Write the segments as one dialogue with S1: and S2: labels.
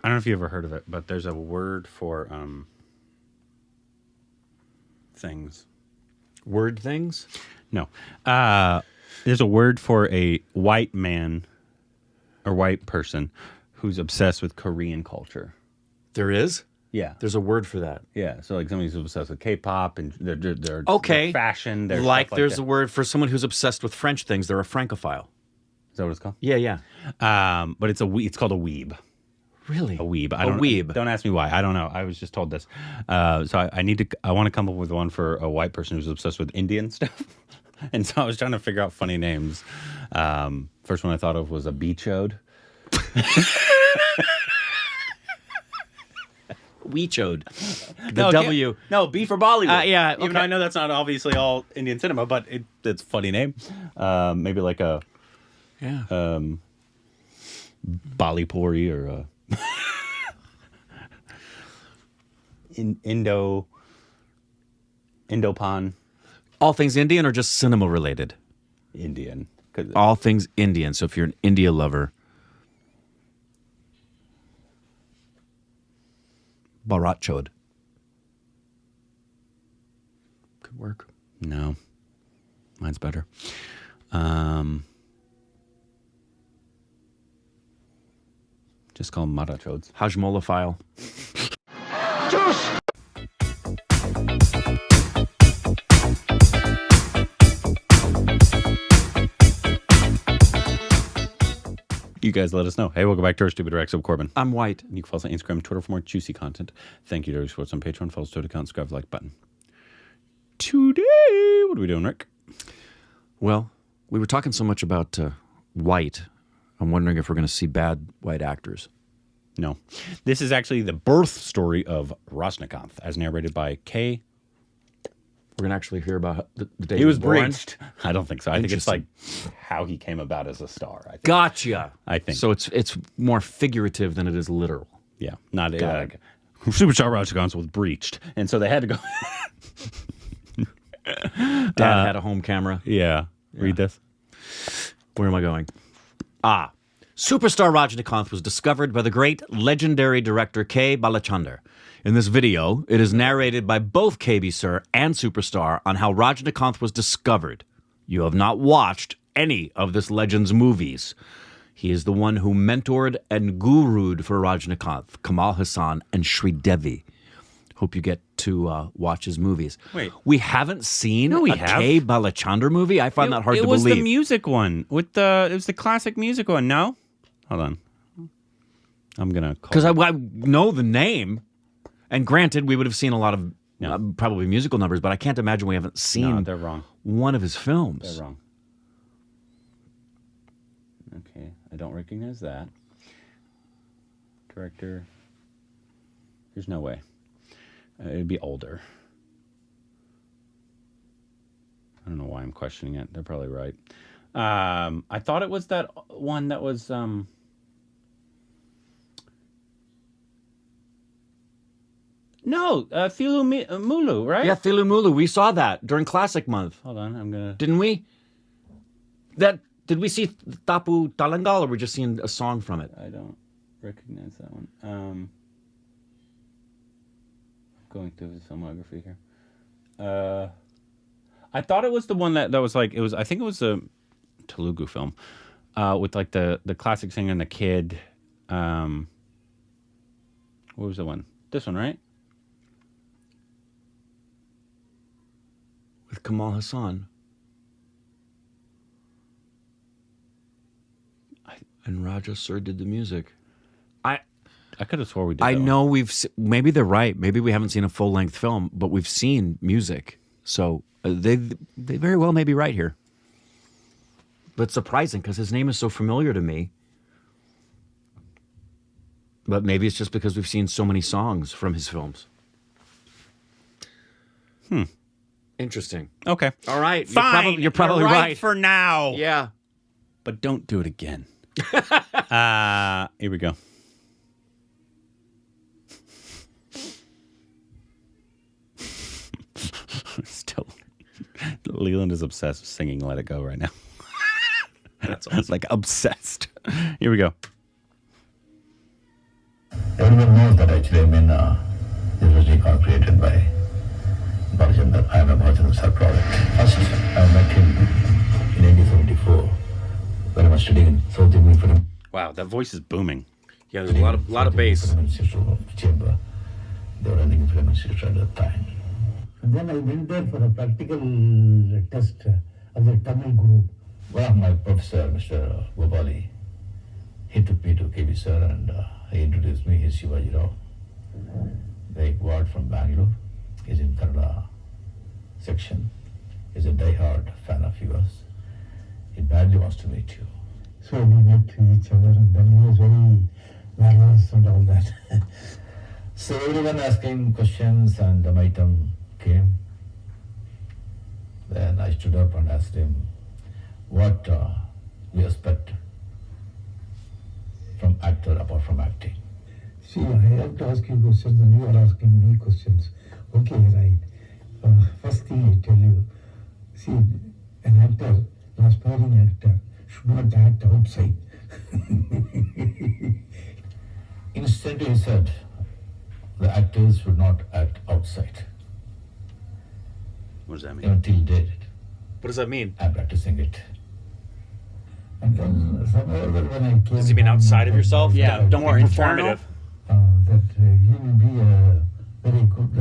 S1: I don't know if you ever heard of it, but there's a word for things.
S2: Word things?
S1: No. There's a word for a white man or white person who's obsessed with Korean culture.
S2: There is?
S1: Yeah.
S2: There's a word for that.
S1: Yeah. So like somebody who's obsessed with K-pop and their
S2: Okay.
S1: fashion. Their
S2: Like
S1: stuff
S2: there's
S1: that.
S2: a word for someone who's obsessed with French things. They're a Francophile.
S1: Is that what it's called?
S2: Yeah, yeah.
S1: But it's called a weeb.
S2: Really?
S1: A weeb.
S2: Weeb.
S1: Don't ask me why. I don't know. I was just told this. So I want to come up with one for a white person who's obsessed with Indian stuff. And so I was trying to figure out funny names. First one I thought of was a beachode.
S2: Weechode.
S1: No,
S2: W.
S1: No, B for Bollywood.
S2: Yeah,
S1: Even
S2: okay.
S1: though I know that's not obviously all Indian cinema, but it's a funny name. Maybe like a Balipuri or Indopan.
S2: All things Indian or just cinema related?
S1: Indian.
S2: All things Indian. So if you're an India lover. Baratchod. Could work.
S1: No. Mine's better. Just call them Marachods.
S2: Hajmolophile.
S1: You guys let us know. Hey, welcome back to our Stupid Rex of Corbin.
S2: I'm white.
S1: You can follow us on Instagram and Twitter for more juicy content. Thank you to everyone who supports on Patreon. Follow us to account, subscribe, like button. Today, what are we doing, Rick?
S2: Well, we were talking so much about white. I'm wondering if we're going to see bad white actors.
S1: No. This is actually the birth story of Rajinikanth, as narrated by K.
S2: We're going to actually hear about the day
S1: He was
S2: born.
S1: breached. I don't think so. I think it's like how he came about as a star. I think.
S2: Gotcha.
S1: I think.
S2: So it's more figurative than it is literal.
S1: Yeah. Not like Superstar Rajinikanth was breached. And so they had to go.
S2: Dad had a home camera.
S1: Yeah. Read this.
S2: Where am I going? Superstar Rajinikanth was discovered by the great legendary director K. Balachander. In this video, it is narrated by both KB Sir and Superstar on how Rajinikanth was discovered. You have not watched any of this legend's movies. He is the one who mentored and gurued for Rajinikanth, Kamal Hassan, and Sridevi. Hope you get to watch his movies.
S1: Wait.
S2: We haven't seen
S1: No, we
S2: a
S1: have.
S2: K. Balachander movie? I find that hard to
S1: It was
S2: believe.
S1: the music one. It was the classic music one. No? Hold on. I'm going to call
S2: Because I know the name. And granted, we would have seen a lot of probably musical numbers, but I can't imagine we haven't seen
S1: No, they're wrong.
S2: one of his films.
S1: They're wrong. Okay, I don't recognize that. Director. There's no way. It'd be older. I don't know why I'm questioning it. They're probably right. I thought it was that one that was... No, Thilu Mulu, right?
S2: Yeah, Thilu Mulu. We saw that during Classic Month.
S1: Hold on, I'm going to...
S2: Didn't we? Did we see Tapu Talangal, or were we just seeing a song from it?
S1: I don't recognize that one. Going through his filmography here. I thought it was the one that was like, I think it was a Telugu film with like the classic singer and the kid. What was the one? This one, right?
S2: With Kamal Hassan. And Raja Sir did the music.
S1: I could have swore we did.
S2: I
S1: that
S2: know maybe they're right. Maybe we haven't seen a full-length film, but we've seen music. So they very well may be right here. But it's surprising because his name is so familiar to me. But maybe it's just because we've seen so many songs from his films. Interesting.
S1: one. Okay.
S2: All right.
S1: Fine.
S2: You're probably right.
S1: for now.
S2: Yeah.
S1: But don't do it again. Here we go. Still, Leland is obsessed with singing "Let It Go" right now.
S2: That's awesome.
S1: Like obsessed. Here we go.
S3: Everyone knows that actually, this was Rajinikanth created by Balachander. I am a Balachander product. First, I met him in 1974 when I was studying in South Indian Film.
S1: Wow, that voice is booming.
S2: Yeah, there's a lot of bass.
S3: Film Institute of Chamber. They were running Film Institute at that time. And then I went there for a practical test of the Tamil group. One of my professor, Mr. Gopali, he took me to KB sir and he introduced me. He's Shivaji Rao, the ward from Bangalore. He's in Kannada section. He's a die-hard fan of yours. He badly wants to meet you. So we met each other and then he was very nervous and all that. So everyone asking questions and my turn came. Then I stood up and asked him what we expect from actor apart from acting. See, I have to ask you questions and you are asking me questions. Okay, right. First thing I tell you, see, an actor, an aspiring actor, should not act outside. Instead, he said, the actors should not act outside.
S1: What does that mean?
S3: Even till date,
S2: What does that mean?
S3: I'm practicing it. And then somewhere when I came
S2: Does he mean outside of yourself?
S1: Yeah, don't
S2: more
S1: be
S2: informative.
S3: that he will be a very good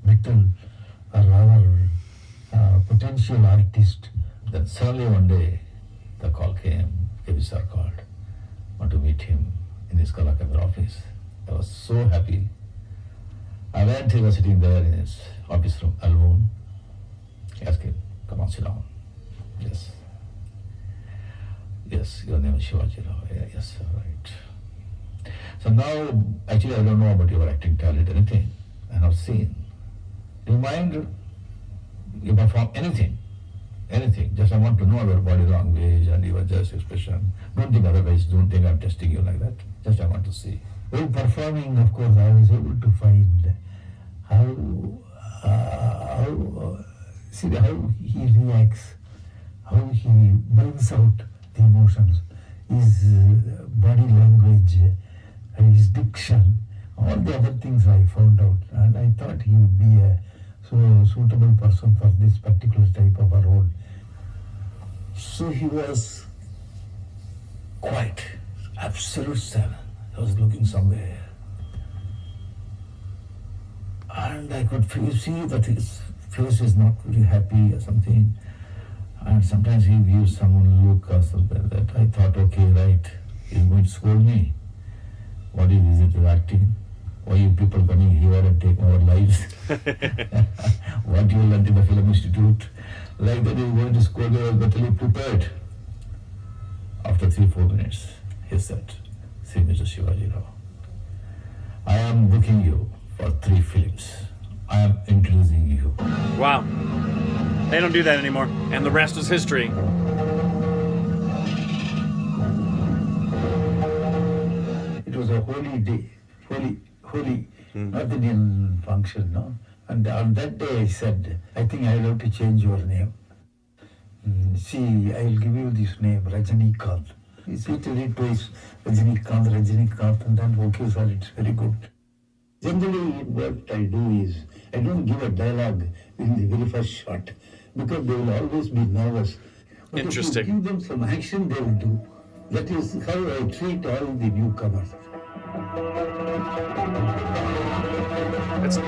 S3: victim, or rather potential artist. Then suddenly one day the call came, sir called, want to meet him in his Kalakandra office. I was so happy. I went, he was sitting there in his office room alone. I asked him, come on, sit down. Yes. Yes, your name is Shivaji Rao. Yeah, yes, sir, right. So now, actually, I don't know about your acting talent, anything. I have seen. Do you mind you perform anything? Anything. Just I want to know your body language and your just expression. Don't think otherwise, don't think I'm testing you like that. Just I want to see. While performing, of course, I was able to find how he reacts, how he brings out the emotions, his body language, his diction, all the other things I found out. And I thought he would be a so suitable person for this particular type of a role. So he was quiet, absolute silence. I was looking somewhere. And I could see that his face is not very happy or something. And sometimes he gives someone look or something like that. I thought, okay, right, he's going to scold me. What is it with acting? Why you people coming here and take our lives? What you learned in the Film Institute? Like that he's going to scold me, I was mentally prepared. After 3-4 minutes, he said, see, Mr. Shivaji Rao, I am booking you for 3 films. I am introducing you.
S2: Wow. They don't do that anymore. And the rest is history.
S3: It was a holy day, holy North Indian function, no? And on that day I said, I think I will have to change your name. See, I will give you this name, Rajinikanth. He repeated it twice, Rajinikanth, and then, okay, sir, it's very good. Generally, what I do is, I don't give a dialogue in the very first shot, because they will always be nervous. But
S2: Interesting.
S3: if you give them some action, they will do. That is how I treat all the newcomers.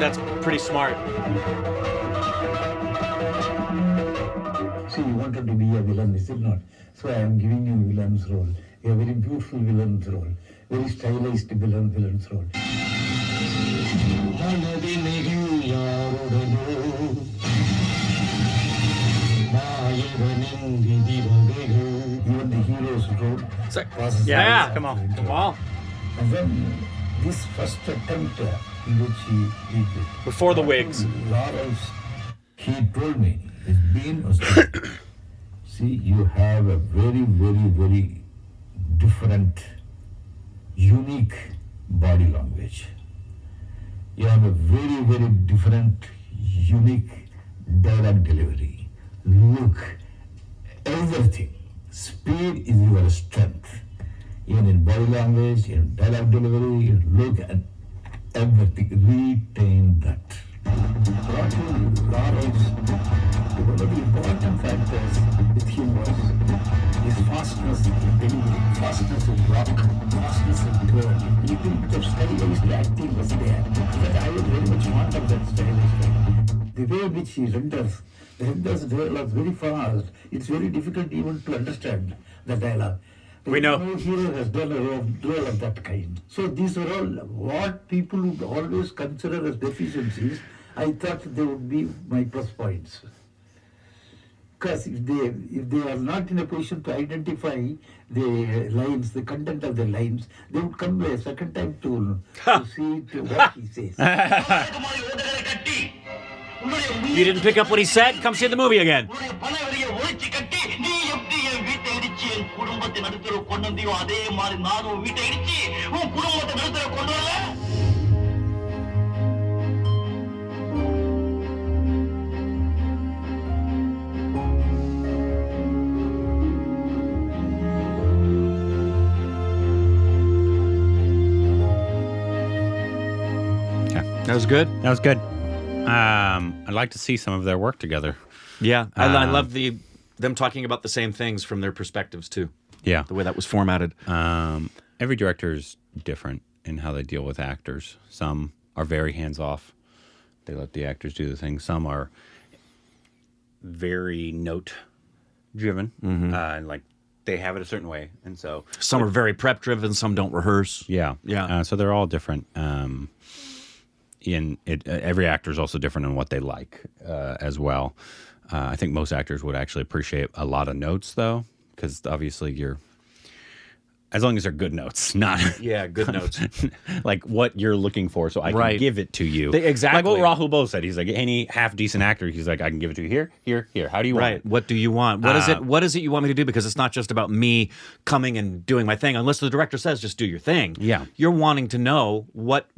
S2: That's pretty smart.
S3: See, you wanted to be a villain, is it not? So I am giving you villain's role. A very beautiful villain's role. Very stylized villain's role. Even the hero's role.
S2: Yeah, come on. Come on.
S3: And then this first attempt in which he did
S2: Before the wigs.
S3: Lawrence, he told me, his being was see, you have a very, very, very different, unique body language. You have a very, very different, unique dialogue delivery, look, everything. Speed is your strength. even in body language, in dialogue delivery, in look and everything. Retain that. What will Lawrence, one of the important factors with humor is fastness in delivery, fastness in rock, fastness in turn. Little bit of stylized acting was there. But I was very much fond of that stylized acting. The way in which he renders the dialogue very fast. It's very difficult even to understand the dialogue.
S2: We know.
S3: No hero has done a role of that kind. So these are all what people would always consider as deficiencies. I thought they would be my plus points. Because if they are not in a position to identify the lines, the content of the lines, they would come a second time to see what he says.
S2: You didn't pick up what he said? Come see the movie again. That was good.
S1: That was good. I'd like to see some of their work together.
S2: Yeah, I love them talking about the same things from their perspectives too.
S1: Yeah.
S2: The way that was formatted.
S1: Every director is different in how they deal with actors. Some are very hands-off. They let the actors do the thing. Some are very note-driven. And like they have it a certain way. And so
S2: Some are very prep-driven. Some don't rehearse.
S1: yeah.
S2: Yeah.
S1: So they're all different. Every actor is also different in what they like as well. I think most actors would actually appreciate a lot of notes, though, because obviously as long as they're good notes, not
S2: Yeah, good notes.
S1: like what you're looking for, so I can
S2: Right.
S1: give it to you.
S2: Exactly.
S1: Like what Rahul Bose said. He's like, any half-decent actor, he's like, I can give it to you here, here, here. How do you want
S2: Right.
S1: it?
S2: What do you want? What is it you want me to do? Because it's not just about me coming and doing my thing. Unless the director says just do your thing.
S1: Yeah.
S2: You're wanting to know what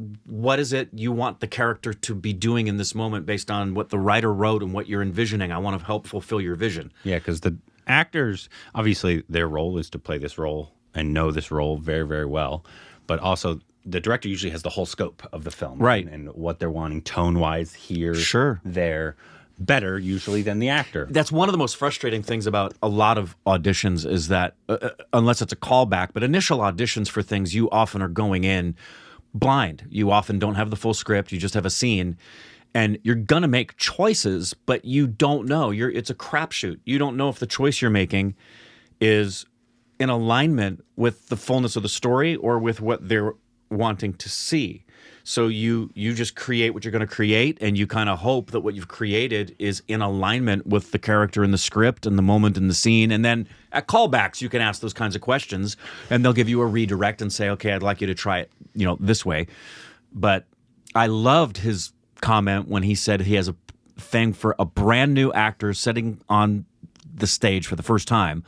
S2: is it you want the character to be doing in this moment based on what the writer wrote and what you're envisioning. I want to help fulfill your vision.
S1: Yeah, because the actors, obviously, their role is to play this role and know this role very, very well. But also, the director usually has the whole scope of the film.
S2: Right.
S1: And what they're wanting tone-wise here,
S2: Sure.
S1: there, better usually than the actor.
S2: That's one of the most frustrating things about a lot of auditions is that, unless it's a callback, but initial auditions for things, you often are going in blind. You often don't have the full script. You just have a scene. And you're going to make choices, but you don't know. It's a crapshoot. You don't know if the choice you're making is in alignment with the fullness of the story or with what they're wanting to see. So you just create what you're going to create, and you kind of hope that what you've created is in alignment with the character in the script and the moment in the scene. And then at callbacks, you can ask those kinds of questions, and they'll give you a redirect and say, okay, I'd like you to try it, this way. But I loved his comment when he said he has a thing for a brand new actor sitting on the stage for the first time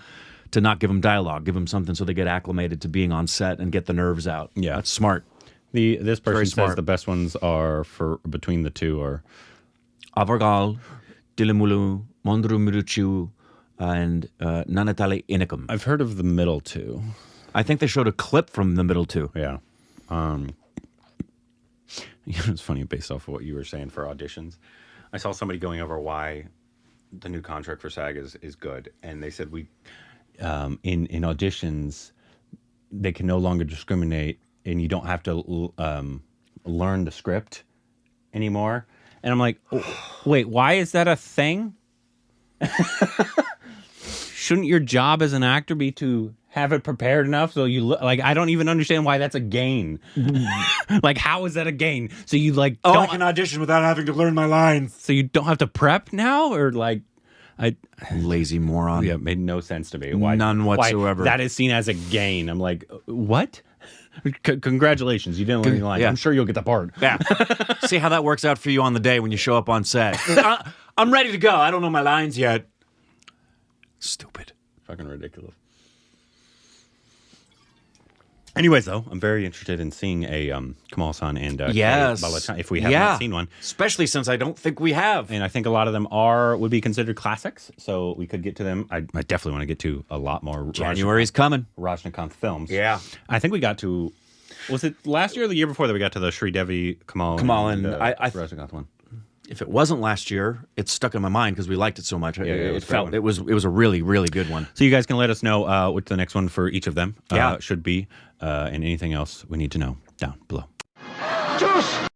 S2: to not give them dialogue, give them something so they get acclimated to being on set and get the nerves out.
S1: Yeah.
S2: That's smart.
S1: This person says
S2: smart.
S1: the best ones are for between the two are
S2: Avargal, Dilimulu, Mondru Miruchu, and Nanatali Inikum.
S1: I've heard of the middle two.
S2: I think they showed a clip from the middle two.
S1: Yeah. It's funny based off of what you were saying for auditions. I saw somebody going over why the new contract for SAG is good, and they said in auditions they can no longer discriminate, and you don't have to learn the script anymore. And I'm like, wait, why is that a thing? Shouldn't your job as an actor be to have it prepared enough so you look like? I don't even understand why that's a gain. Like, how is that a gain? So you
S2: I can audition without having to learn my lines.
S1: so you don't have to prep now, or like,
S2: Lazy moron.
S1: yeah, it made no sense to me. Why?
S2: None whatsoever.
S1: Why that is seen as a gain. I'm like, what? Congratulations, you didn't learn any lines.
S2: Yeah.
S1: I'm sure you'll get the part.
S2: Yeah. See how that works out for you on the day when you show up on set. I'm ready to go. I don't know my lines yet. Stupid.
S1: Fucking ridiculous. Anyways, though, I'm very interested in seeing a Kamal-san and
S2: Yes.
S1: Balachander, if we have not seen one.
S2: Especially since I don't think we have.
S1: And I think a lot of them would be considered classics, so we could get to them. I definitely want to get to a lot more
S2: January's coming.
S1: Rajinikanth films.
S2: Yeah.
S1: I think we got to, was it last year or the year before that we got to the Sri Devi Kamal and Rajinikanth one?
S2: If it wasn't last year, it's stuck in my mind because we liked it so much.
S1: it
S2: was a really, really good one.
S1: So you guys can let us know what the next one for each of them
S2: Yeah.
S1: should be, and anything else we need to know down below.
S3: Juice!